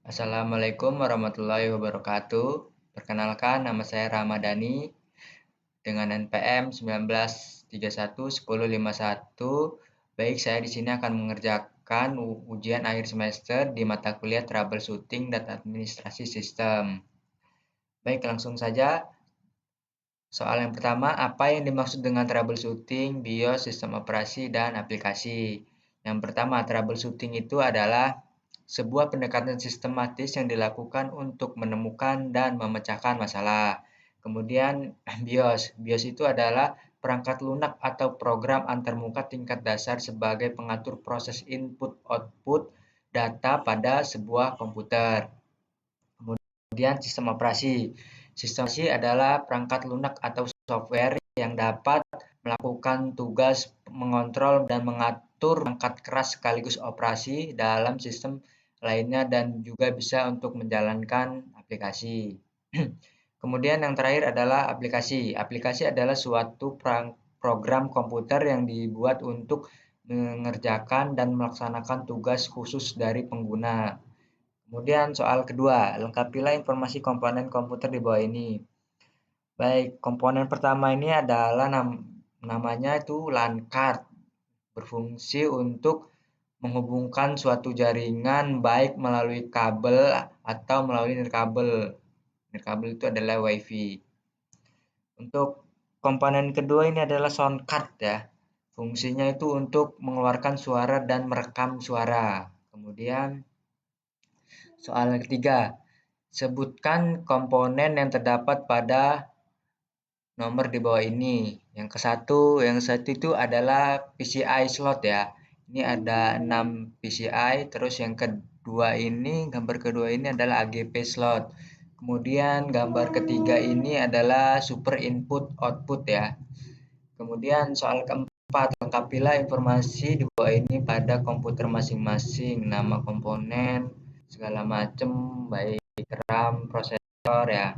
Assalamualaikum warahmatullahi wabarakatuh. Perkenalkan, nama saya Ramadhani dengan NPM 19311051. Baik, saya di sini akan mengerjakan ujian akhir semester di mata kuliah Troubleshooting dan Administrasi Sistem. Baik, langsung saja. Soal yang pertama, apa yang dimaksud dengan troubleshooting, BIOS, sistem operasi, dan aplikasi? Yang pertama, troubleshooting itu adalah sebuah pendekatan sistematis yang dilakukan untuk menemukan dan memecahkan masalah. Kemudian BIOS. BIOS itu adalah perangkat lunak atau program antarmuka tingkat dasar sebagai pengatur proses input-output data pada sebuah komputer. Kemudian sistem operasi. Sistem operasi adalah perangkat lunak atau software yang dapat melakukan tugas mengontrol dan mengatur perangkat keras sekaligus operasi dalam sistem lainnya dan juga bisa untuk menjalankan aplikasi. Kemudian yang terakhir adalah aplikasi. Aplikasi adalah suatu program komputer yang dibuat untuk mengerjakan dan melaksanakan tugas khusus dari pengguna. Kemudian soal kedua, lengkapilah informasi komponen komputer di bawah ini. Baik, komponen pertama ini adalah namanya itu LAN card. Berfungsi untuk menghubungkan suatu jaringan baik melalui kabel atau melalui nirkabel. Nirkabel itu adalah WiFi. Untuk komponen kedua ini adalah sound card ya. Fungsinya itu untuk mengeluarkan suara dan merekam suara. Kemudian soal ketiga, sebutkan komponen yang terdapat pada nomor di bawah ini. Yang satu itu adalah PCI slot ya. Ini ada 6 PCI, terus yang kedua ini, gambar kedua ini adalah AGP slot. Kemudian gambar ketiga ini adalah super input output ya. Kemudian soal keempat, lengkapilah informasi di bawah ini pada komputer masing-masing, nama komponen, segala macam, baik RAM, prosesor ya.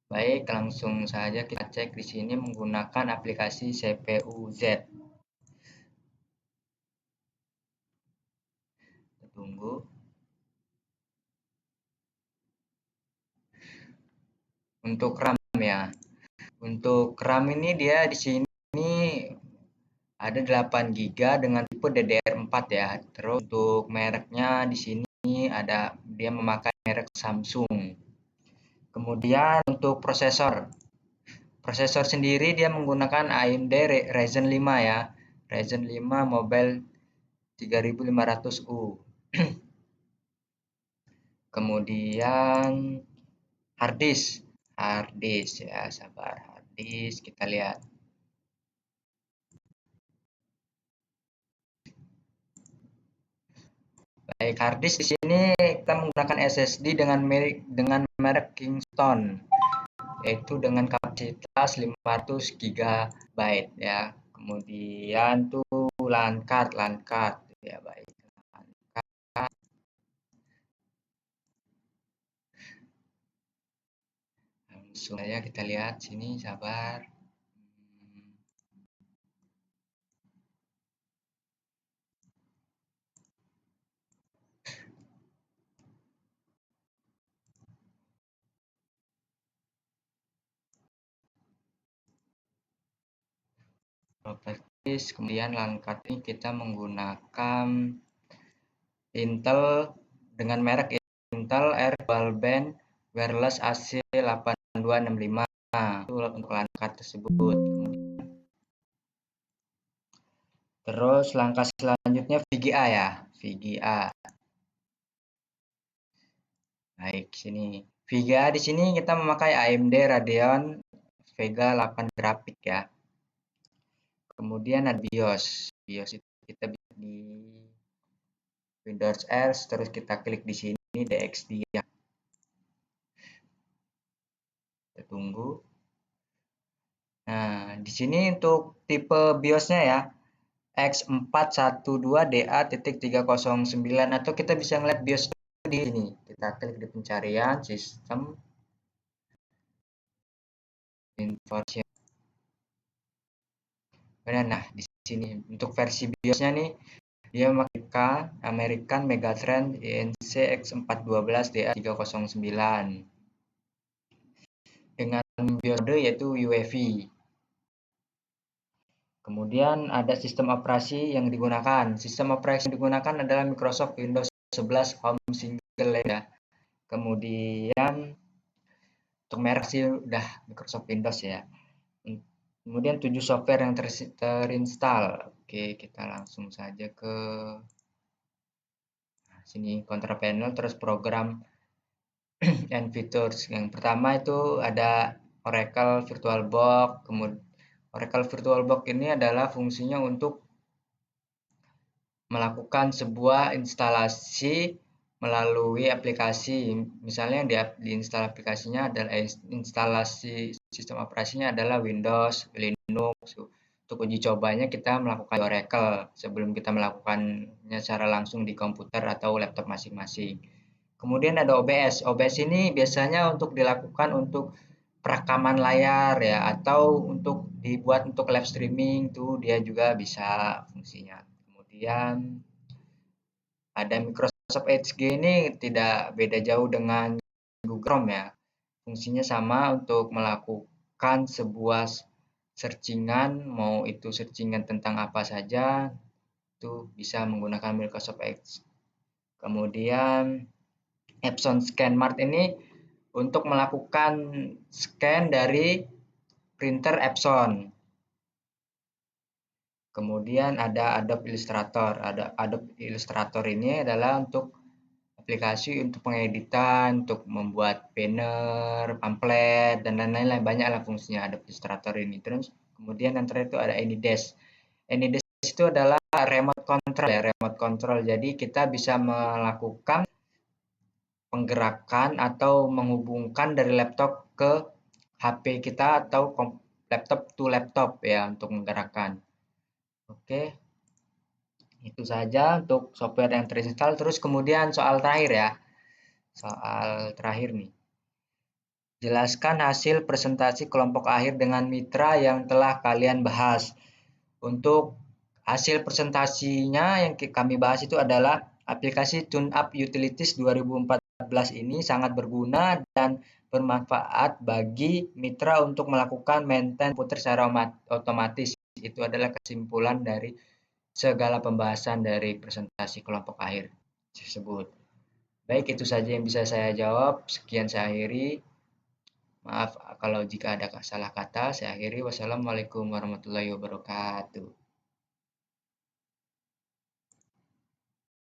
Baik, langsung saja kita cek di sini menggunakan aplikasi CPU-Z. Kita tunggu. Untuk RAM ya. Untuk RAM ini dia di sini ada 8 GB dengan tipe DDR4 ya. Terus untuk mereknya di sini ada dia memakai merek Samsung. Kemudian untuk prosesor. Prosesor sendiri dia menggunakan AMD Ryzen 5 ya. Ryzen 5 Mobile 3500U. Kemudian hard disk ya, sabar, hard disk kita lihat. Baik, hard disk di sini kita menggunakan SSD dengan merek Kingston, yaitu dengan kapasitas 500 GB ya. Kemudian tuh LAN card ya, baik. Langsung saja kita lihat sini, sabar. Properties, kemudian LAN card ini kita menggunakan Intel dengan merek Intel Air Dual Band Wireless AC 8265 itu untuk LAN card tersebut. Terus langkah selanjutnya VGA ya, VGA. Baik, sini. VGA di sini kita memakai AMD Radeon Vega 8 grafik ya. Kemudian ada BIOS. BIOS itu kita bisa di Windows R, terus kita klik di sini DXD ya. Kita tunggu. Nah, di sini untuk tipe BIOS-nya ya, X412DA.309 atau kita bisa ngeliat BIOS di sini. Kita klik di pencarian sistem information. Nah, di sini untuk versi BIOS-nya nih Dia memakai American Megatrend INC X412 DA309 dengan biode yaitu UEFI. Kemudian ada sistem operasi yang digunakan. Sistem operasi yang digunakan adalah Microsoft Windows 11 Home Single ya. Kemudian untuk merek sih udah Microsoft Windows ya. Kemudian 7 software yang terinstall. Oke, kita langsung saja ke sini control panel terus program and features. Yang pertama itu ada Oracle VirtualBox. Kemudian Oracle VirtualBox ini adalah fungsinya untuk melakukan sebuah instalasi melalui aplikasi. Misalnya yang diinstal aplikasinya adalah instalasi sistem operasinya adalah Windows, Linux. Untuk uji cobanya kita melakukan Oracle sebelum kita melakukannya secara langsung di komputer atau laptop masing-masing. Kemudian ada OBS. OBS ini biasanya untuk dilakukan untuk perekaman layar ya atau untuk dibuat untuk live streaming tuh dia juga bisa fungsinya. Kemudian ada Microsoft Edge ini tidak beda jauh dengan Google Chrome ya. Fungsinya sama untuk melakukan sebuah searchingan, mau itu searchingan tentang apa saja, itu bisa menggunakan Microsoft Edge. Kemudian Epson ScanMart ini untuk melakukan scan dari printer Epson. Kemudian ada Adobe Illustrator. Adobe Illustrator ini adalah untuk aplikasi untuk pengeditan, untuk membuat banner, pamflet, dan lain-lain. Banyaklah fungsinya Adobe Illustrator ini. Terus kemudian yang terakhir itu ada AnyDesk. AnyDesk itu adalah remote control ya, remote control. Jadi kita bisa melakukan penggerakan atau menghubungkan dari laptop ke HP kita atau laptop to laptop ya untuk menggerakkan. Oke, itu saja untuk software yang terinstall. Terus kemudian soal terakhir ya. Soal terakhir nih. Jelaskan hasil presentasi kelompok akhir dengan mitra yang telah kalian bahas. Untuk hasil presentasinya yang kami bahas itu adalah aplikasi TuneUp Utilities 2014 ini sangat berguna dan bermanfaat bagi mitra untuk melakukan maintenance komputer secara otomatis. Itu adalah kesimpulan dari segala pembahasan dari presentasi kelompok akhir tersebut. Baik, itu saja yang bisa saya jawab. Sekian saya akhiri. Maaf kalau jika ada salah kata, saya akhiri. Wassalamualaikum warahmatullahi wabarakatuh.